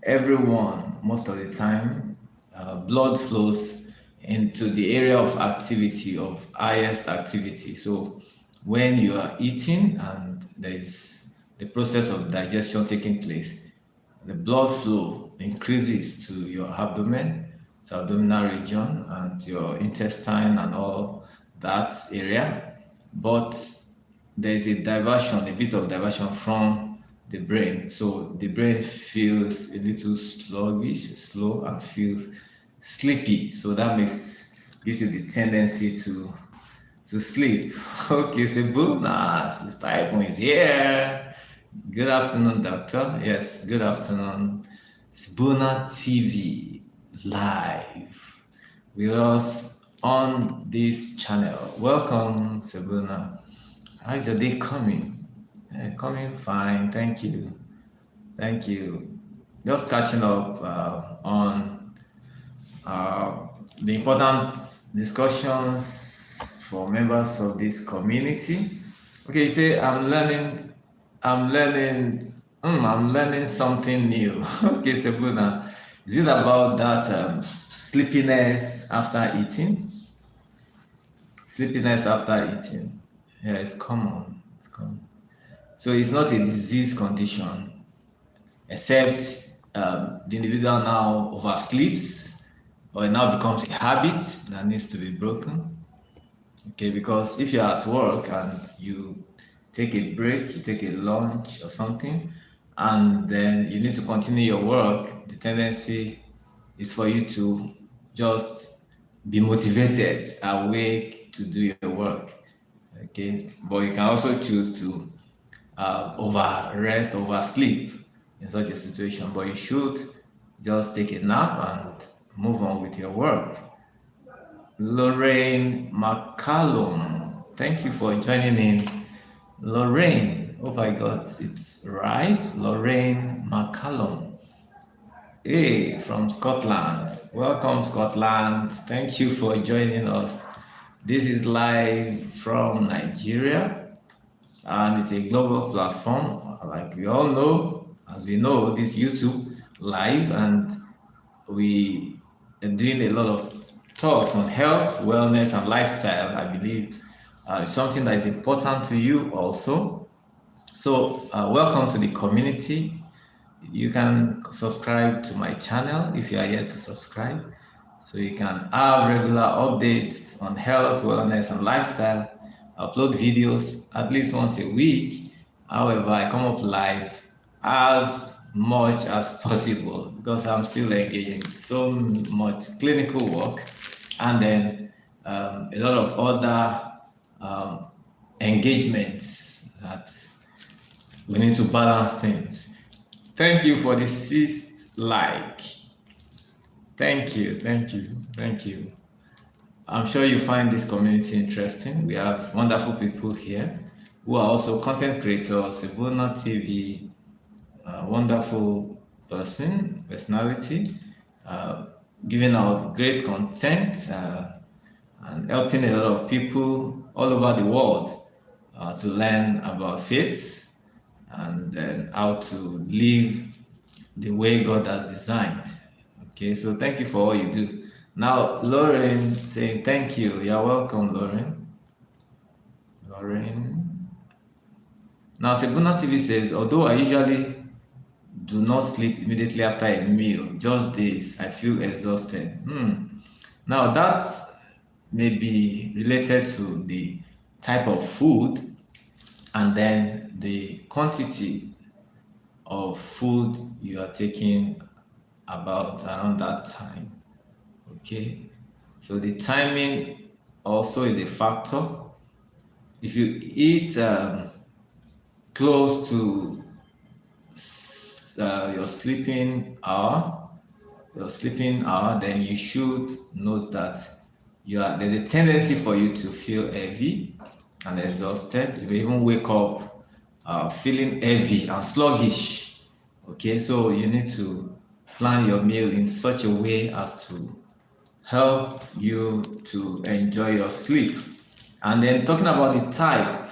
everyone most of the time. Blood flows into the area of activity, of highest activity. So when you are eating and there is the process of digestion taking place, the blood flow increases to your abdomen, to abdominal region, and to your intestine and all that area. But there is a diversion, a bit of diversion from the brain. So the brain feels a little sluggish, slow, and feels sleepy. So that gives you the tendency to sleep. Okay, Sebuna, Sister Ipon is here. Good afternoon, Doctor. Yes, good afternoon. Sebuna TV live with us on this channel. Welcome, Sebuna. How's your day coming? Coming fine, thank you. Thank you. Just catching up on the important discussions for members of this community. Okay, say I'm learning something new. Okay, Sebuna, is it about that sleepiness after eating? Sleepiness after eating. Yeah, it's common. It's common. So it's not a disease condition, except the individual now oversleeps, or it now becomes a habit that needs to be broken. Okay, because if you're at work and you take a break, you take a lunch or something, and then you need to continue your work, the tendency is for you to just be motivated, awake to do your work. Okay, but you can also choose to over rest, oversleep in such a situation, but you should just take a nap and move on with your work. Lorraine McCallum, thank you for joining in. Lorraine, hope I got it right. Lorraine McCallum. Hey, from Scotland. Welcome, Scotland. Thank you for joining us. This is live from Nigeria, and it's a global platform. Like we all know, as we know, this YouTube live, and we are doing a lot of talks on health, wellness, and lifestyle. I believe it's something that is important to you also. So, welcome to the community. You can subscribe to my channel if you are yet to subscribe, so you can have regular updates on health, wellness, and lifestyle. I upload videos at least once a week. However, I come up live as much as possible because I'm still engaging in so much clinical work, and then a lot of other engagements that we need to balance things. Thank you for the sixth like. Thank you, thank you, thank you. I'm sure you find this community interesting. We have wonderful people here who are also content creators. Sebuna TV, wonderful personality, giving out great content and helping a lot of people all over the world to learn about faith and then how to live the way God has designed. Okay, so thank you for all you do. Now, Lauren saying thank you. You're welcome, Lauren. Lauren. Now, Sebuna TV says, although I usually do not sleep immediately after a meal, just days, I feel exhausted. Now, that may be related to the type of food and then the quantity of food you are taking about around that time. Okay, so the timing also is a factor. If you eat close to your sleeping hour, then you should note that there's a tendency for you to feel heavy and exhausted. You may even wake up feeling heavy and sluggish. Okay, so you need to plan your meal in such a way as to help you to enjoy your sleep. And then talking about the type,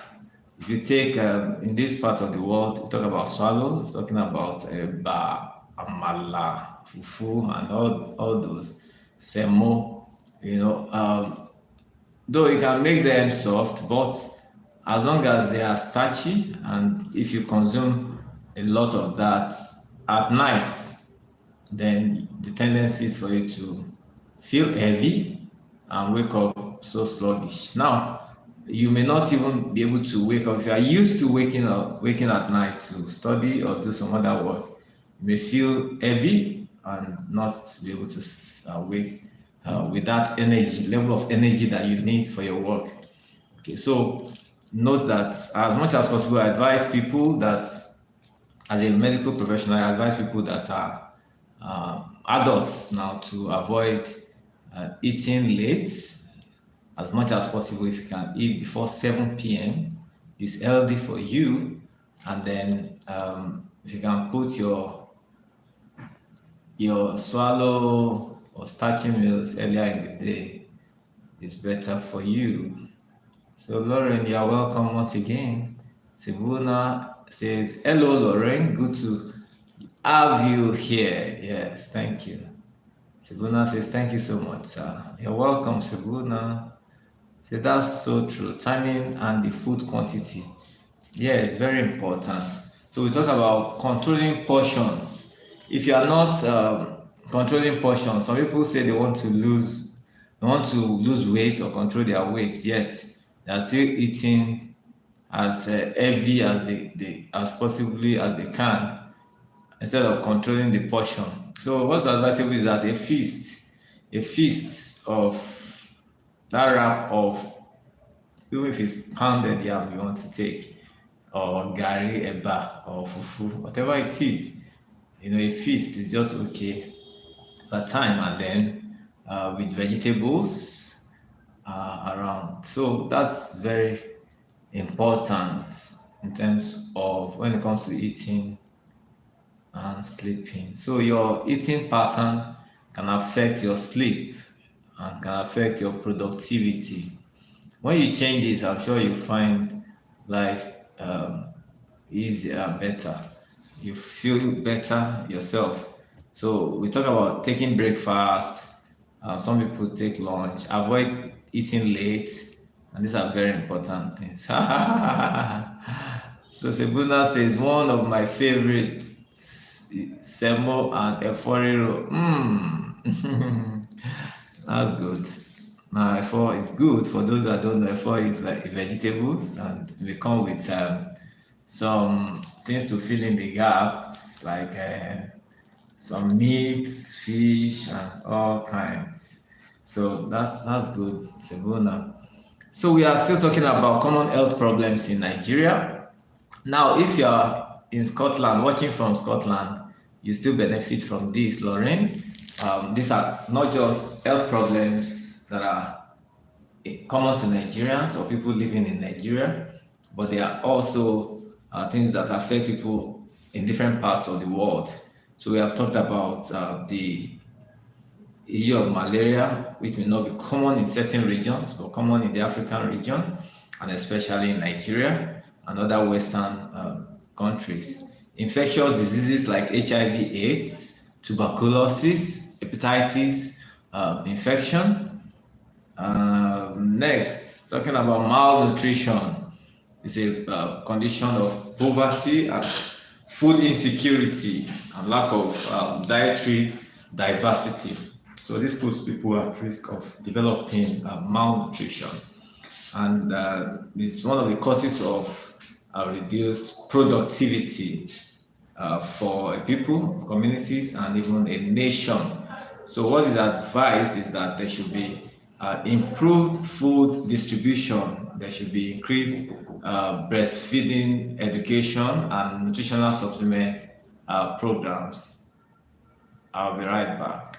if you take in this part of the world, we talk about swallows, talking about eba, amala, fufu, and all those, semo. You know, though you can make them soft, but as long as they are starchy, and if you consume a lot of that at night, then the tendency is for you to feel heavy and wake up so sluggish. Now, you may not even be able to wake up. If you are used to waking at night to study or do some other work, you may feel heavy and not be able to wake with that energy, level of energy that you need for your work. Okay, so note that as much as possible, I advise people that as a medical professional, I advise people that are adults now to avoid eating late as much as possible. If you can eat before 7 p.m., it's healthy for you. And then if you can put your swallow or starchy meals earlier in the day, it's better for you. So Lauren, you're welcome once again. Sibuna says, hello Lauren, good to have you here. Yes, thank you. Sibuna says, thank you so much, sir. You're welcome, Sibuna. So that's so true. Timing and the food quantity. Yeah, it's very important. So we talk about controlling portions. If you are not controlling portions, some people say they want to lose weight or control their weight, yet they are still eating as heavy as as possibly as they can instead of controlling the portion. So what's advisable is that a feast of that wrap of, even if it's pounded yam you want to take, or gari, eba, or fufu, whatever it is, a feast is just okay per time, and then with vegetables around. So that's very important in terms of when it comes to eating and sleeping. So your eating pattern can affect your sleep and can affect your productivity. When you change this, I'm sure you find life easier and better. You feel better yourself. So we talk about taking breakfast. Some people take lunch. Avoid eating late, and these are very important things. So Sebuna says one of my favorite semo and efforiro. That's good. Now, efo is good. For those that don't know, efo is like vegetables, and we come with some things to fill in the gaps, like some meats, fish, and all kinds. So that's good, Sebuna. So we are still talking about common health problems in Nigeria. Now, if you are in Scotland, watching from Scotland, you still benefit from this, Lauren. These are not just health problems that are common to Nigerians or people living in Nigeria, but they are also things that affect people in different parts of the world. So we have talked about the issue of malaria, which may not be common in certain regions, but common in the African region, and especially in Nigeria and other Western countries. Infectious diseases like HIV/AIDS, tuberculosis, hepatitis infection. Next, talking about malnutrition, is a condition of poverty and food insecurity and lack of dietary diversity. So this puts people at risk of developing malnutrition, and it's one of the causes of reduced productivity for people, communities, and even a nation. So what is advised is that there should be improved food distribution. There should be increased breastfeeding education and nutritional supplement programs. I'll be right back.